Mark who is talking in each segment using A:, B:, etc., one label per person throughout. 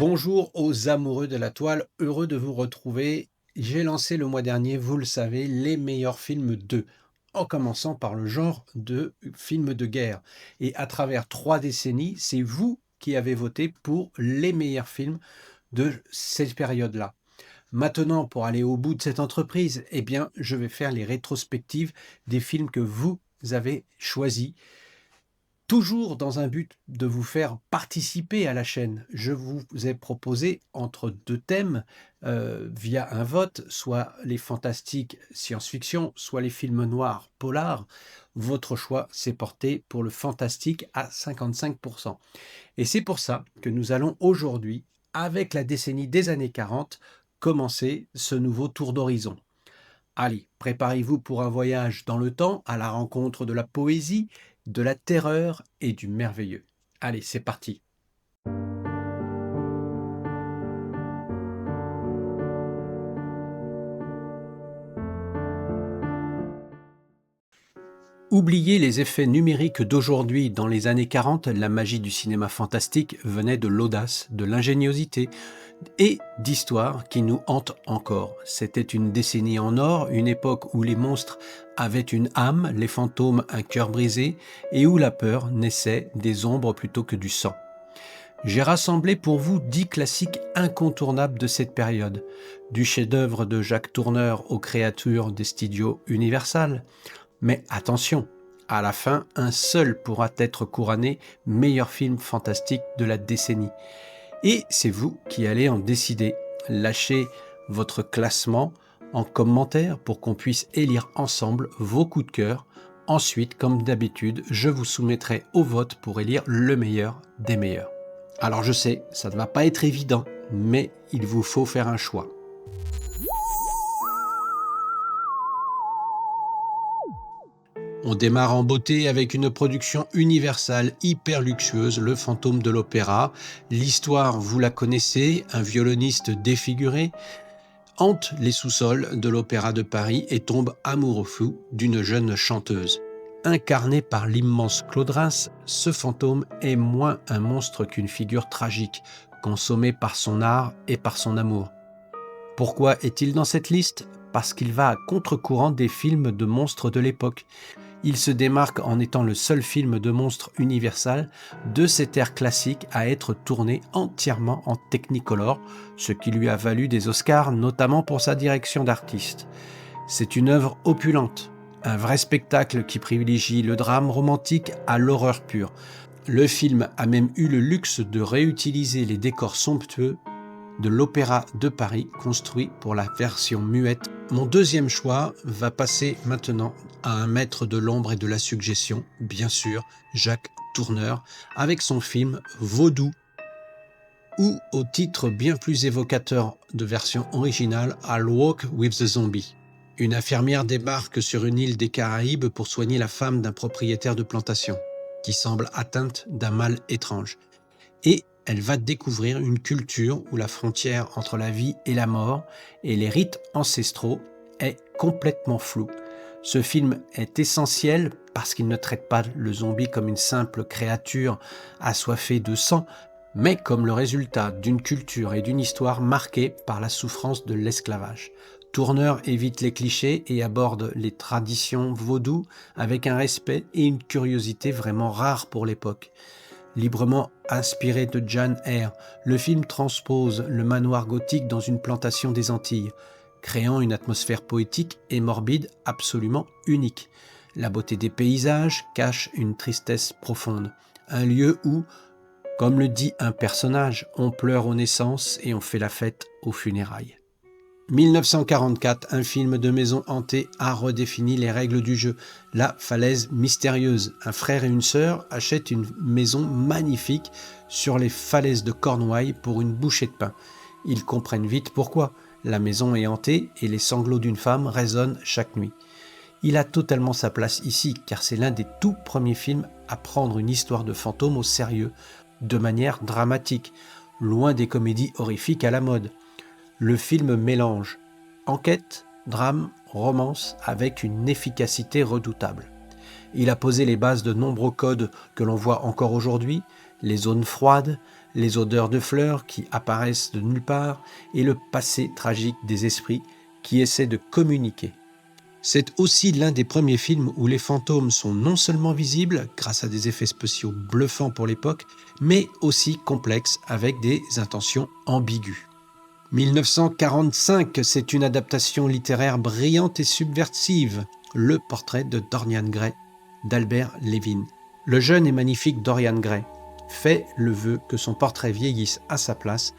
A: Bonjour aux amoureux de la toile, heureux de vous retrouver. J'ai lancé le mois dernier, vous le savez, les meilleurs films en commençant par le genre de films de guerre. Et à travers 3 décennies, c'est vous qui avez voté pour les meilleurs films de cette période-là. Maintenant, pour aller au bout de cette entreprise, eh bien, je vais faire les rétrospectives des films que vous avez choisis. Toujours dans un but de vous faire participer à la chaîne, je vous ai proposé entre 2 thèmes, via un vote, soit les fantastiques science-fiction, soit les films noirs polars. Votre choix s'est porté pour le fantastique à 55. Et c'est pour ça que nous allons aujourd'hui, avec la décennie des années 40, commencer ce nouveau tour d'horizon. Allez, préparez-vous pour un voyage dans le temps à la rencontre de la poésie, de la terreur et du merveilleux. Allez, c'est parti. Oubliez les effets numériques d'aujourd'hui. Dans les années 40, la magie du cinéma fantastique venait de l'audace, de l'ingéniosité et d'histoires qui nous hantent encore. C'était une décennie en or, une époque où les monstres avaient une âme, les fantômes un cœur brisé et où la peur naissait des ombres plutôt que du sang. J'ai rassemblé pour vous 10 classiques incontournables de cette période, du chef-d'œuvre de Jacques Tourneur aux créatures des studios Universal. Mais attention, à la fin, un seul pourra être couronné meilleur film fantastique de la décennie. Et c'est vous qui allez en décider. Lâchez votre classement en commentaire pour qu'on puisse élire ensemble vos coups de cœur. Ensuite, comme d'habitude, je vous soumettrai au vote pour élire le meilleur des meilleurs. Alors je sais, ça ne va pas être évident, mais il vous faut faire un choix. On démarre en beauté avec une production universelle hyper luxueuse, Le Fantôme de l'Opéra. L'histoire, vous la connaissez, un violoniste défiguré hante les sous-sols de l'Opéra de Paris et tombe amoureux fou d'une jeune chanteuse. Incarné par l'immense Claude Reims, ce fantôme est moins un monstre qu'une figure tragique, consommée par son art et par son amour. Pourquoi est-il dans cette liste ? Parce qu'il va à contre-courant des films de monstres de l'époque. Il se démarque en étant le seul film de monstre universal de cette ère classique à être tourné entièrement en Technicolor, ce qui lui a valu des Oscars, notamment pour sa direction d'artiste. C'est une œuvre opulente, un vrai spectacle qui privilégie le drame romantique à l'horreur pure. Le film a même eu le luxe de réutiliser les décors somptueux de l'Opéra de Paris construit pour la version muette. Mon deuxième choix va passer maintenant à un maître de l'ombre et de la suggestion, bien sûr, Jacques Tourneur, avec son film Vaudou, ou au titre bien plus évocateur de version originale, I'll Walk with the Zombie. Une infirmière débarque sur une île des Caraïbes pour soigner la femme d'un propriétaire de plantation, qui semble atteinte d'un mal étrange. Et elle va découvrir une culture où la frontière entre la vie et la mort et les rites ancestraux est complètement floue. Ce film est essentiel parce qu'il ne traite pas le zombie comme une simple créature assoiffée de sang, mais comme le résultat d'une culture et d'une histoire marquée par la souffrance de l'esclavage. Tourneur évite les clichés et aborde les traditions vaudou avec un respect et une curiosité vraiment rares pour l'époque. Librement inspiré de Jane Eyre, le film transpose le manoir gothique dans une plantation des Antilles, créant une atmosphère poétique et morbide absolument unique. La beauté des paysages cache une tristesse profonde, un lieu où, comme le dit un personnage, on pleure aux naissances et on fait la fête aux funérailles. 1944, un film de maison hantée a redéfini les règles du jeu. La falaise mystérieuse. Un frère et une sœur achètent une maison magnifique sur les falaises de Cornouailles pour une bouchée de pain. Ils comprennent vite pourquoi. La maison est hantée et les sanglots d'une femme résonnent chaque nuit. Il a totalement sa place ici, car c'est l'un des tout premiers films à prendre une histoire de fantôme au sérieux, de manière dramatique, loin des comédies horrifiques à la mode. Le film mélange enquête, drame, romance avec une efficacité redoutable. Il a posé les bases de nombreux codes que l'on voit encore aujourd'hui, les zones froides, les odeurs de fleurs qui apparaissent de nulle part et le passé tragique des esprits qui essaient de communiquer. C'est aussi l'un des premiers films où les fantômes sont non seulement visibles grâce à des effets spéciaux bluffants pour l'époque, mais aussi complexes avec des intentions ambiguës. 1945, c'est une adaptation littéraire brillante et subversive, Le portrait de Dorian Gray d'Albert Levin. Le jeune et magnifique Dorian Gray fait le vœu que son portrait vieillisse à sa place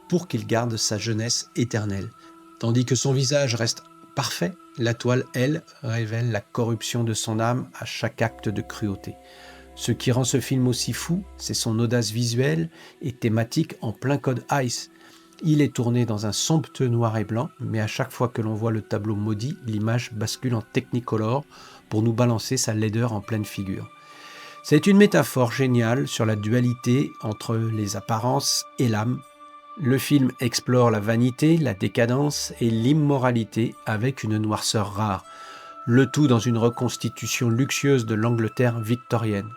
A: pour qu'il garde sa jeunesse éternelle. Tandis que son visage reste parfait, la toile, elle, révèle la corruption de son âme à chaque acte de cruauté. Ce qui rend ce film aussi fou, c'est son audace visuelle et thématique en plein code Ice. Il est tourné dans un somptueux noir et blanc, mais à chaque fois que l'on voit le tableau maudit, l'image bascule en Technicolor pour nous balancer sa laideur en pleine figure. C'est une métaphore géniale sur la dualité entre les apparences et l'âme. Le film explore la vanité, la décadence et l'immoralité avec une noirceur rare, le tout dans une reconstitution luxueuse de l'Angleterre victorienne.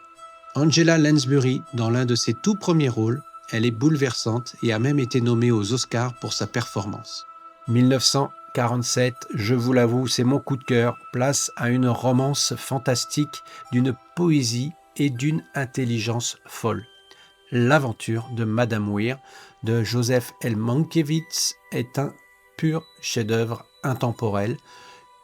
A: Angela Lansbury, dans l'un de ses tout premiers rôles, elle est bouleversante et a même été nommée aux Oscars pour sa performance. 1947, je vous l'avoue, c'est mon coup de cœur, place à une romance fantastique d'une poésie et d'une intelligence folle. L'aventure de Madame Weir de Joseph L. Mankiewicz est un pur chef-d'œuvre intemporel.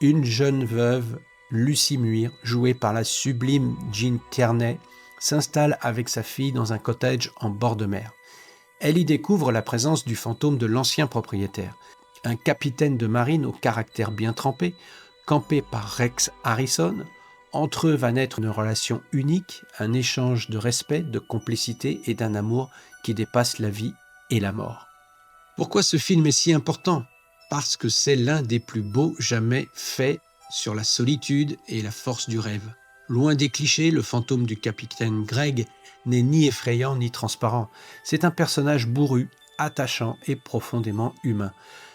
A: Une jeune veuve, Lucy Muir, jouée par la sublime Jean Tierney, s'installe avec sa fille dans un cottage en bord de mer. Elle y découvre la présence du fantôme de l'ancien propriétaire, un capitaine de marine au caractère bien trempé, campé par Rex Harrison. Entre eux va naître une relation unique, un échange de respect, de complicité et d'un amour qui dépasse la vie et la mort. Pourquoi ce film est si important ? Parce que c'est l'un des plus beaux jamais faits sur la solitude et la force du rêve. Loin des clichés, le fantôme du capitaine Greg n'est ni effrayant ni transparent. C'est un personnage bourru, attachant et profondément humain.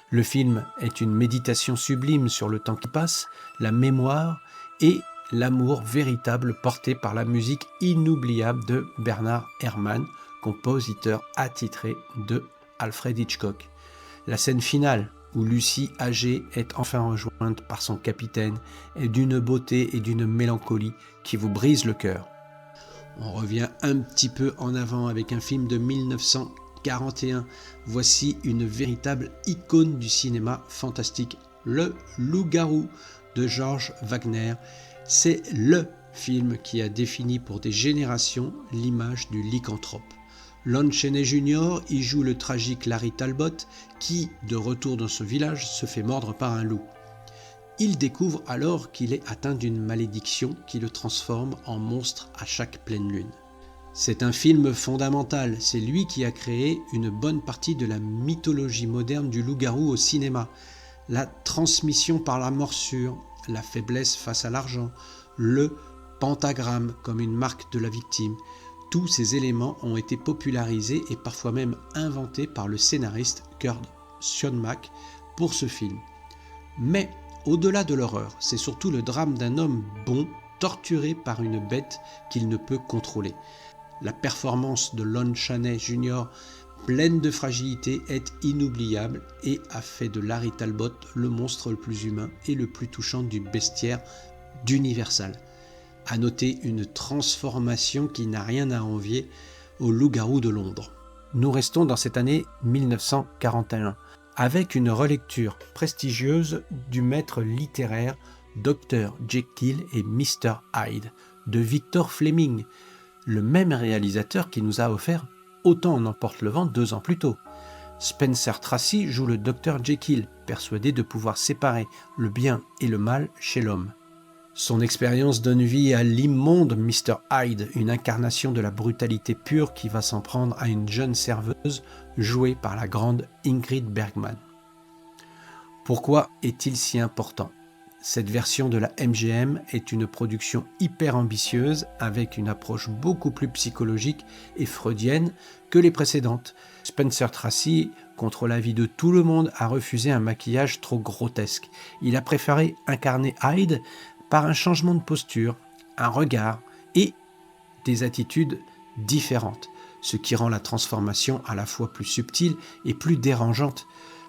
A: Le film est une méditation sublime sur le temps qui passe, la mémoire et l'amour véritable porté par la musique inoubliable de Bernard Herrmann, compositeur attitré de Alfred Hitchcock. La scène finale, où Lucie, âgée, est enfin rejointe par son capitaine, est d'une beauté et d'une mélancolie qui vous brise le cœur. On revient un petit peu en avant avec un film de 1941. Voici une véritable icône du cinéma fantastique, Le Loup-garou de George Wagner. C'est le film qui a défini pour des générations l'image du lycanthrope. Lon Chaney Jr. y joue le tragique Larry Talbot qui, de retour dans ce village, se fait mordre par un loup. Il découvre alors qu'il est atteint d'une malédiction qui le transforme en monstre à chaque pleine lune. C'est un film fondamental, c'est lui qui a créé une bonne partie de la mythologie moderne du loup-garou au cinéma. La transmission par la morsure, la faiblesse face à l'argent, le pentagramme comme une marque de la victime. Tous ces éléments ont été popularisés et parfois même inventés par le scénariste Kurt Schoenmack pour ce film. Mais au-delà de l'horreur, c'est surtout le drame d'un homme bon torturé par une bête qu'il ne peut contrôler. La performance de Lon Chaney Jr., pleine de fragilité, est inoubliable et a fait de Larry Talbot le monstre le plus humain et le plus touchant du bestiaire d'Universal. À noter une transformation qui n'a rien à envier au loup-garou de Londres. Nous restons dans cette année 1941, avec une relecture prestigieuse du maître littéraire Dr. Jekyll et Mr. Hyde de Victor Fleming, le même réalisateur qui nous a offert Autant en emporte le vent 2 ans plus tôt. Spencer Tracy joue le Dr. Jekyll, persuadé de pouvoir séparer le bien et le mal chez l'homme. Son expérience donne vie à l'immonde Mr. Hyde, une incarnation de la brutalité pure qui va s'en prendre à une jeune serveuse jouée par la grande Ingrid Bergman. Pourquoi est-il si important ? Cette version de la MGM est une production hyper ambitieuse avec une approche beaucoup plus psychologique et freudienne que les précédentes. Spencer Tracy, contre l'avis de tout le monde, a refusé un maquillage trop grotesque. Il a préféré incarner Hyde par un changement de posture, un regard et des attitudes différentes. ce qui rend la transformation à la fois plus subtile et plus dérangeante.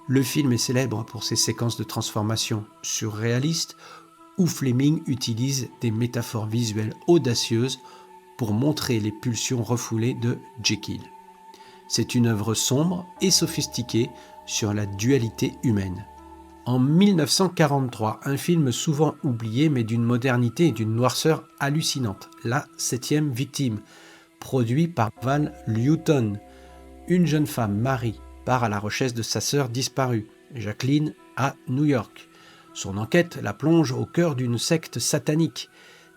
A: Le film est célèbre pour ses séquences de transformation surréalistes, où Fleming utilise des métaphores visuelles audacieuses pour montrer les pulsions refoulées de Jekyll. C'est une œuvre sombre et sophistiquée sur la dualité humaine. En 1943, un film souvent oublié mais d'une modernité et d'une noirceur hallucinante, La 7e victime, produit par Val Lewton. Une jeune femme, Marie, part à la recherche de sa sœur disparue, Jacqueline, à New York. Son enquête la plonge au cœur d'une secte satanique,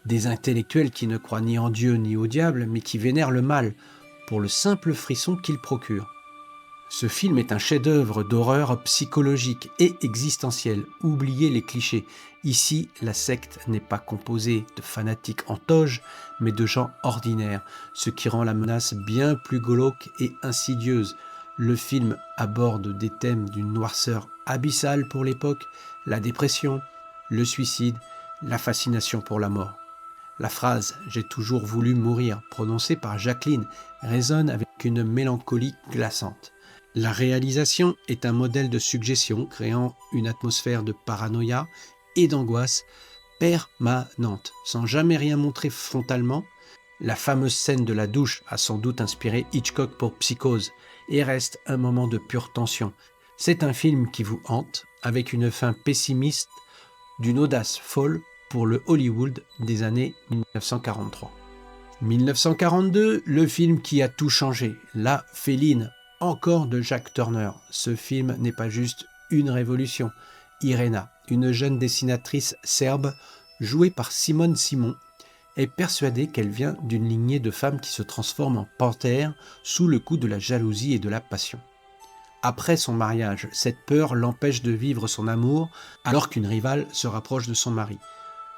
A: des intellectuels qui ne croient ni en Dieu ni au diable, mais qui vénèrent le mal, pour le simple frisson qu'il procure. Ce film est un chef-d'œuvre d'horreur psychologique et existentielle. Oubliez les clichés. Ici, la secte n'est pas composée de fanatiques en toge, mais de gens ordinaires, ce qui rend la menace bien plus glauque et insidieuse. Le film aborde des thèmes d'une noirceur abyssale pour l'époque, la dépression, le suicide, la fascination pour la mort. La phrase « J'ai toujours voulu mourir » prononcée par Jacqueline résonne avec une mélancolie glaçante. La réalisation est un modèle de suggestion créant une atmosphère de paranoïa et d'angoisse permanente, sans jamais rien montrer frontalement. La fameuse scène de la douche a sans doute inspiré Hitchcock pour Psychose et reste un moment de pure tension. C'est un film qui vous hante, avec une fin pessimiste, d'une audace folle pour le Hollywood des années 1943. 1942, le film qui a tout changé, La Féline, encore de Jack Turner. Ce film n'est pas juste une révolution. Irena, une jeune dessinatrice serbe, jouée par Simone Simon, est persuadée qu'elle vient d'une lignée de femmes qui se transforment en panthères sous le coup de la jalousie et de la passion. Après son mariage, cette peur l'empêche de vivre son amour alors qu'une rivale se rapproche de son mari.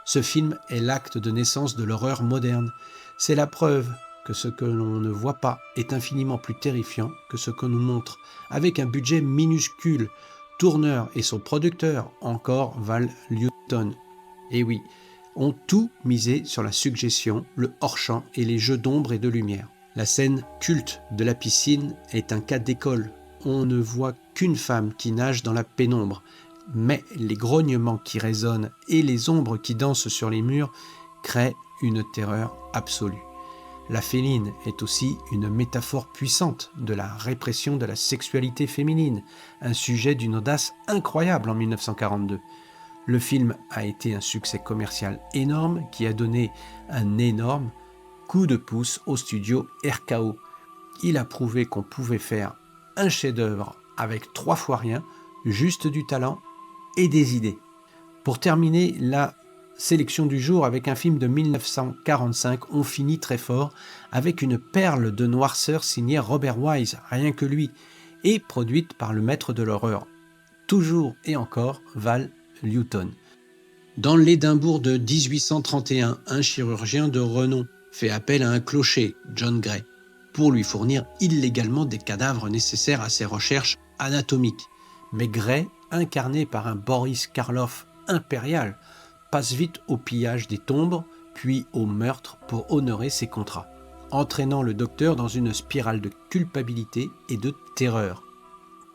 A: Ce film est l'acte de naissance de l'horreur moderne. C'est la preuve que ce que l'on ne voit pas est infiniment plus terrifiant que ce que nous montre. Avec un budget minuscule, Turner et son producteur, encore Val Lewton, et oui, ont tout misé sur la suggestion, le hors-champ et les jeux d'ombre et de lumière. La scène culte de la piscine est un cas d'école. On ne voit qu'une femme qui nage dans la pénombre, mais les grognements qui résonnent et les ombres qui dansent sur les murs créent une terreur absolue. La Féline est aussi une métaphore puissante de la répression de la sexualité féminine, un sujet d'une audace incroyable en 1942. Le film a été un succès commercial énorme qui a donné un énorme coup de pouce au studio RKO. Il a prouvé qu'on pouvait faire un chef-d'œuvre avec 3 fois rien, juste du talent et des idées. Pour terminer la sélection du jour avec un film de 1945, on finit très fort avec une perle de noirceur signée Robert Wise, rien que lui, et produite par le maître de l'horreur, toujours et encore Val Lewton. Dans l'Édimbourg de 1831, un chirurgien de renom fait appel à un clocher, John Gray, pour lui fournir illégalement des cadavres nécessaires à ses recherches anatomiques. Mais Gray, incarné par un Boris Karloff impérial, passe vite au pillage des tombes, puis au meurtre pour honorer ses contrats, entraînant le docteur dans une spirale de culpabilité et de terreur.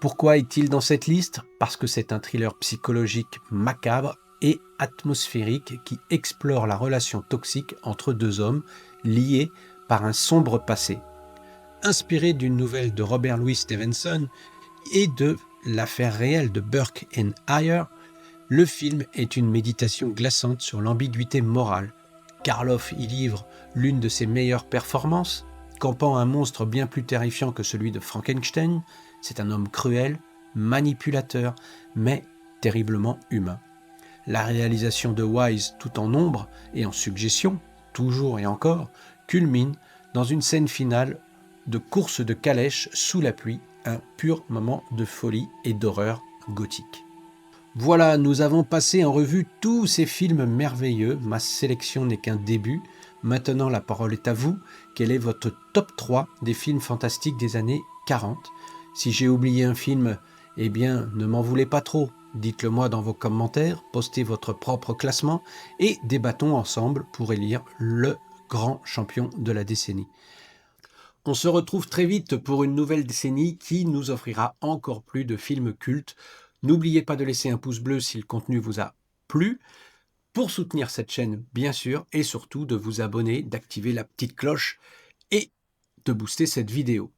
A: Pourquoi est-il dans cette liste ? Parce que c'est un thriller psychologique macabre et atmosphérique qui explore la relation toxique entre 2 hommes liés par un sombre passé. Inspiré d'une nouvelle de Robert Louis Stevenson et de l'affaire réelle de Burke and Hare, le film est une méditation glaçante sur l'ambiguïté morale. Karloff y livre l'une de ses meilleures performances, campant un monstre bien plus terrifiant que celui de Frankenstein. C'est un homme cruel, manipulateur, mais terriblement humain. La réalisation de Wise, tout en ombre et en suggestion, toujours et encore, culmine dans une scène finale de course de calèche sous la pluie, un pur moment de folie et d'horreur gothique. Voilà, nous avons passé en revue tous ces films merveilleux. Ma sélection n'est qu'un début. Maintenant, la parole est à vous. Quel est votre top 3 des films fantastiques des années 40 ? Si j'ai oublié un film, eh bien, ne m'en voulez pas trop. Dites-le moi dans vos commentaires, postez votre propre classement et débattons ensemble pour élire le grand champion de la décennie. On se retrouve très vite pour une nouvelle décennie qui nous offrira encore plus de films cultes. N'oubliez pas de laisser un pouce bleu si le contenu vous a plu, pour soutenir cette chaîne bien sûr, et surtout de vous abonner, d'activer la petite cloche et de booster cette vidéo.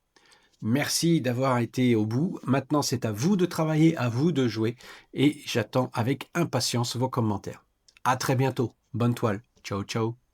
A: Merci d'avoir été au bout. Maintenant, c'est à vous de travailler, à vous de jouer, et j'attends avec impatience vos commentaires. À très bientôt. Bonne toile. Ciao, ciao.